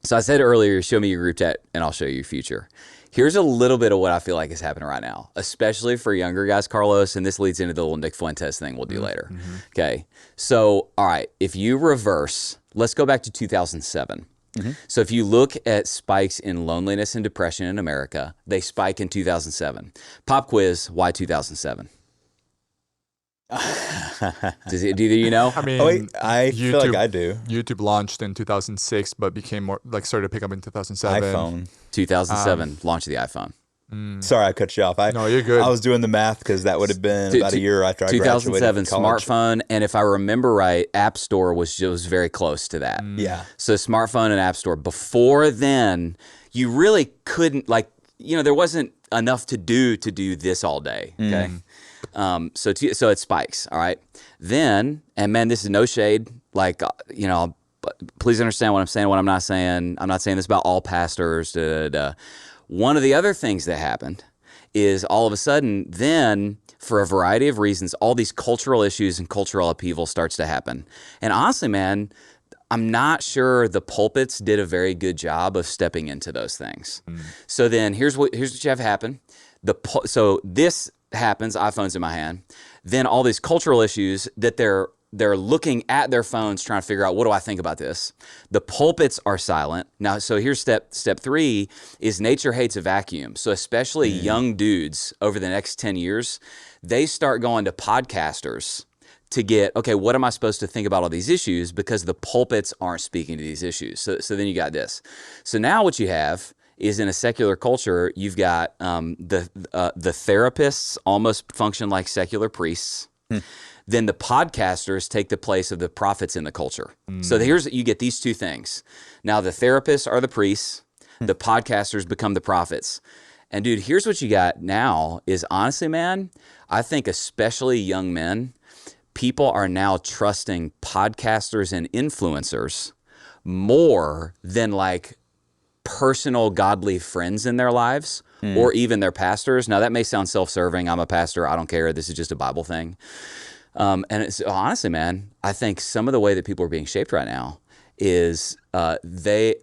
So I said earlier, show me your group chat and I'll show you your future. Here's a little bit of what I feel like is happening right now, especially for younger guys, Carlos, and this leads into the little Nick Fuentes thing we'll do later. Okay. So, all right, if you reverse, let's go back to 2007. So if you look at spikes in loneliness and depression in America, they spike in 2007. Pop quiz, why 2007? Do either you know? I mean, I feel like I do. YouTube launched in 2006, but became more like started to pick up in 2007. iPhone. 2007, launch of the iPhone. Sorry, I cut you off. No, you're good. I was doing the math because that would have been about a year after I graduated 2007 from college. smartphone, and if I remember right, App Store was very close to that. Yeah. So smartphone and App Store. Before then, you really couldn't there wasn't enough to do this all day. Okay. So it spikes. All right. Then, and man, this is no shade. Please understand what I'm saying, what I'm not saying. I'm not saying this about all pastors. One of the other things that happened is all of a sudden, then, for a variety of reasons, all these cultural issues and cultural upheaval starts to happen. And honestly, man, I'm not sure the pulpits did a very good job of stepping into those things. So then here's what you have happen. So this happens, iPhone's in my hand. Then all these cultural issues that they're looking at their phones trying to figure out, what do I think about this? The pulpits are silent. Now, so here's step 3 is nature hates a vacuum. So especially young dudes over the next 10 years, they start going to podcasters to get, okay, what am I supposed to think about all these issues? Because the pulpits aren't speaking to these issues. So then you got this. So now what you have is in a secular culture, you've got the therapists almost function like secular priests. Then the podcasters take the place of the prophets in the culture. So you get these two things. Now the therapists are the priests, the podcasters become the prophets. And dude, here's what you got now is honestly, man, I think especially young men, people are now trusting podcasters and influencers more than like personal godly friends in their lives or even their pastors. Now that may sound self-serving. I'm a pastor. I don't care. This is just a Bible thing. And it's honestly, man, I think some of the way that people are being shaped right now is they're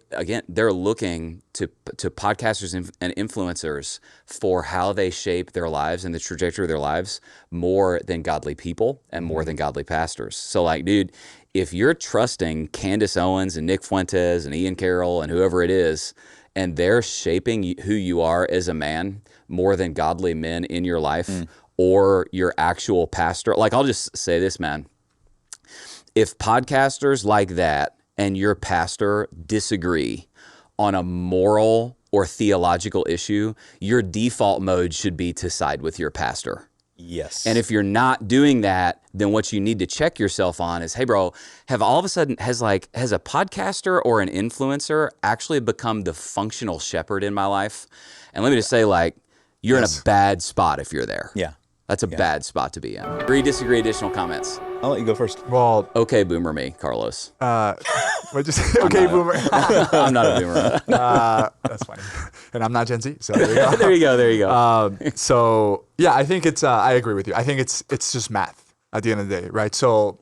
looking to podcasters and influencers for how they shape their lives and the trajectory of their lives more than godly people and more than godly pastors. So like, dude, if you're trusting Candace Owens and Nick Fuentes and Ian Carroll and whoever it is, and they're shaping who you are as a man more than godly men in your life or your actual pastor, like I'll just say this, man, if podcasters like that and your pastor disagree on a moral or theological issue, your default mode should be to side with your pastor. Yes. And if you're not doing that, then what you need to check yourself on is, hey, bro, has a podcaster or an influencer actually become the functional shepherd in my life? And let me just say, like, you're in a bad spot if you're there. Yeah. That's a bad spot to be in. Agree, disagree, additional comments? I'll let you go first. Well, okay, boomer me, Carlos. What'd you say? Okay, boomer. I'm not a boomer. That's funny. And I'm not Gen Z, so there you go. there you go. So yeah, I think it's, I agree with you. I think it's just math at the end of the day, right? So,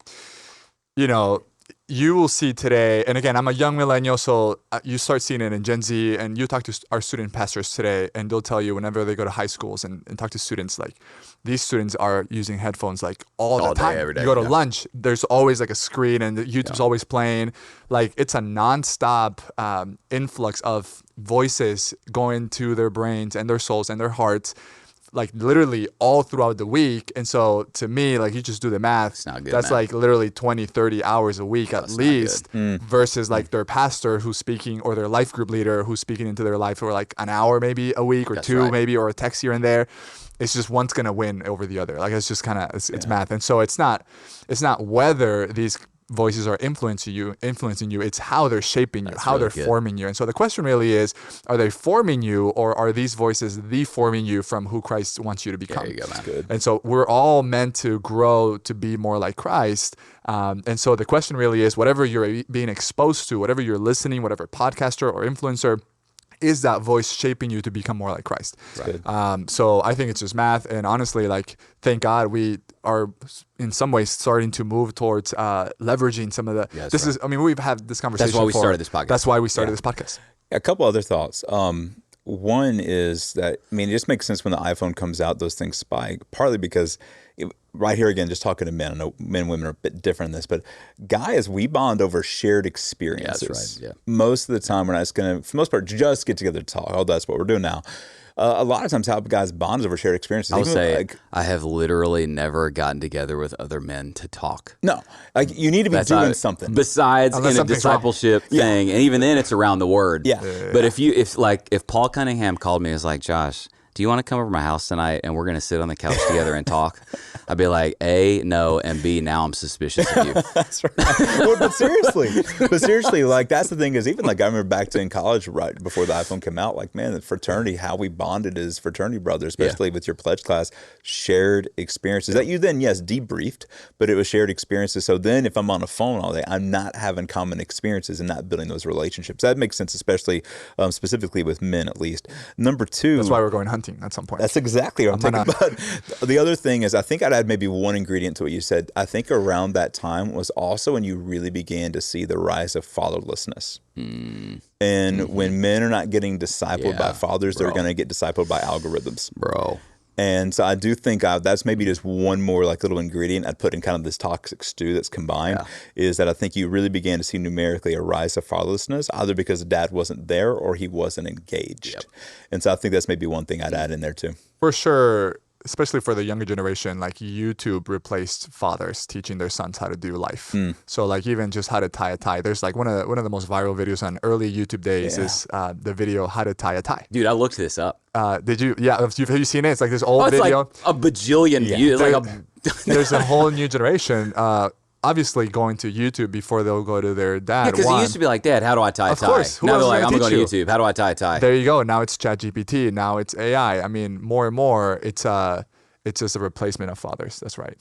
you will see today, and again, I'm a young millennial, so you start seeing it in Gen Z, and you talk to our student pastors today, and they'll tell you whenever they go to high schools and talk to students, like, these students are using headphones like all the time. Every day, you go to lunch, there's always like a screen, and YouTube's always playing. Like, it's a nonstop influx of voices going to their brains and their souls and their hearts, like literally all throughout the week. And so to me, like, you just do the math. It's not good, that's man. like literally 20, 30 hours a week at least versus like their pastor who's speaking or their life group leader who's speaking into their life for like an hour maybe a week or two maybe, or a text here and there. It's just one's going to win over the other. Like, it's just kind of, it's math. And so it's not whether these voices are influencing you, it's how they're shaping you, how they're forming you. And so the question really is, are they forming you, or are these voices deforming you from who Christ wants you to become? There you go, man. Good. And so we're all meant to grow to be more like Christ. And so the question really is, whatever you're being exposed to, whatever you're listening, whatever podcaster or influencer, is that voice shaping you to become more like Christ? Right. So I think it's just math. And honestly, like, thank God we are in some ways starting to move towards leveraging some of the, I mean, we've had this conversation. That's why we started this podcast. That's why we started this podcast. A couple other thoughts. One is that, I mean, it just makes sense when the iPhone comes out, those things spike, partly because right here again, just talking to men, I know men and women are a bit different in this, but guys, we bond over shared experiences. Yeah, that's right. Yeah. Most of the time, we're not just going to, for the most part, just get together to talk. Oh, that's what we're doing now. A lot of times how guys bond is over shared experiences. I will say, I have literally never gotten together with other men to talk. No, like you need to be doing something besides in a discipleship thing, and even then it's around the word. But if Paul Cunningham called me and was like, Josh, do you want to come over to my house tonight and we're going to sit on the couch together and talk? I'd be like, A, no, and B, now I'm suspicious of you. That's right. Well, but seriously, like that's the thing is even like I remember back to in college right before the iPhone came out, like man, the fraternity, how we bonded as fraternity brothers, especially with your pledge class, shared experiences that you then, yes, debriefed, but it was shared experiences. So then if I'm on a phone all day, I'm not having common experiences and not building those relationships. That makes sense, especially specifically with men at least. Number two. That's why we're going hunting at some point. That's exactly what I'm talking about. The other thing is I think I'd add maybe one ingredient to what you said. I think around that time was also when you really began to see the rise of fatherlessness. And when men are not getting discipled by fathers, they're going to get discipled by algorithms. And so I do think that's maybe just one more like little ingredient I'd put in kind of this toxic stew that's combined is that I think you really began to see numerically a rise of fatherlessness, either because dad wasn't there or he wasn't engaged. And so I think that's maybe one thing I'd add in there too. For sure. Especially for the younger generation, like YouTube replaced fathers teaching their sons how to do life. So like even just how to tie a tie. There's like one of the most viral videos on early YouTube days is the video how to tie a tie. Dude, I looked this up. Did you? Yeah, have you seen it? It's like this old video. It's like a bajillion views. There's a whole new generation. Obviously going to YouTube before they'll go to their dad. Yeah, because it used to be like, Dad, how do I tie a tie? Of course. Now they're like, I'm going to go to YouTube. How do I tie a tie? There you go. Now it's ChatGPT. Now it's AI. I mean, more and more, it's just a replacement of fathers. That's right.